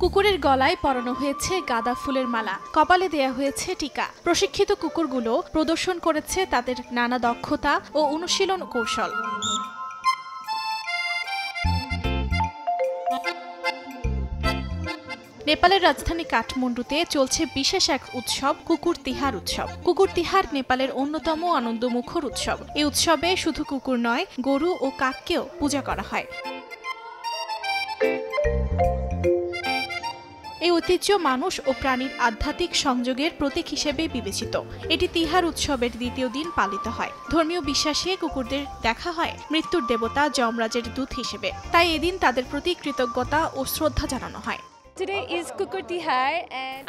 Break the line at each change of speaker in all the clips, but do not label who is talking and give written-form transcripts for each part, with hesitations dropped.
কুকুরের গলায় পরানো হয়েছে গাঁদা ফুলের মালা, কপালে দেয়া হয়েছে টিকা। প্রশিক্ষিত কুকুরগুলো প্রদর্শন করেছে তাদের নানা দক্ষতা ও অনুশীলন কৌশল। নেপালের রাজধানী কাঠমান্ডুতে চলছে বিশেষ এক উৎসব, কুকুর তিহার উৎসব। কুকুর তিহার নেপালের অন্যতম আনন্দমুখর উৎসব। এই উৎসবে শুধু কুকুর নয়, গরু ও কাককেও পূজা করা হয়। এই ঐতিহ্য মানুষ ও প্রাণীর আধ্যাত্মিক সংযোগের প্রতীক হিসেবে বিবেচিত। এটি তিহার উৎসবের দ্বিতীয় দিন পালিত হয়। ধর্মীয় বিশ্বাসে কুকুরদের দেখা হয় মৃত্যুর দেবতা যমরাজের দূত হিসেবে, তাই এদিন তাদের প্রতি কৃতজ্ঞতা ও শ্রদ্ধা জানানো হয়।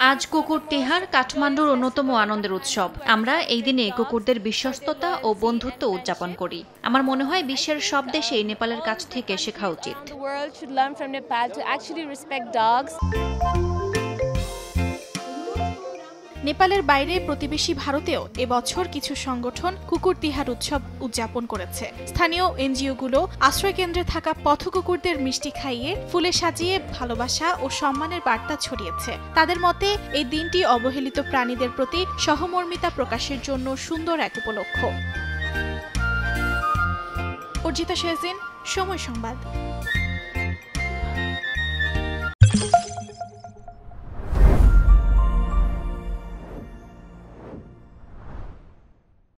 আজ কুকুর তিহার কাঠমান্ডুর অন্যতম আনন্দের উৎসব। আমরা এই দিনে কুকুরদের বিশ্বস্ততা ও বন্ধুত্ব উদযাপন করি। আমার মনে হয় বিশ্বের সব দেশেই নেপালের কাছ থেকে শেখা উচিত।
নেপালের বাইরে প্রতিবেশী ভারতেও এবছর কিছু সংগঠন কুকুর তিহার উৎসব উদযাপন করেছে। স্থানীয় এনজিওগুলো আশ্রয়কেন্দ্রে থাকা পথকুকুরদের মিষ্টি খাইয়ে, ফুলে সাজিয়ে ভালোবাসা ও সম্মানের বার্তা ছড়িয়েছে। তাদের মতে এই দিনটি অবহেলিত প্রাণীদের প্রতি সহমর্মিতা প্রকাশের জন্য সুন্দর এক উপলক্ষ। অর্জিতা শেজিন, সময় সংবাদ।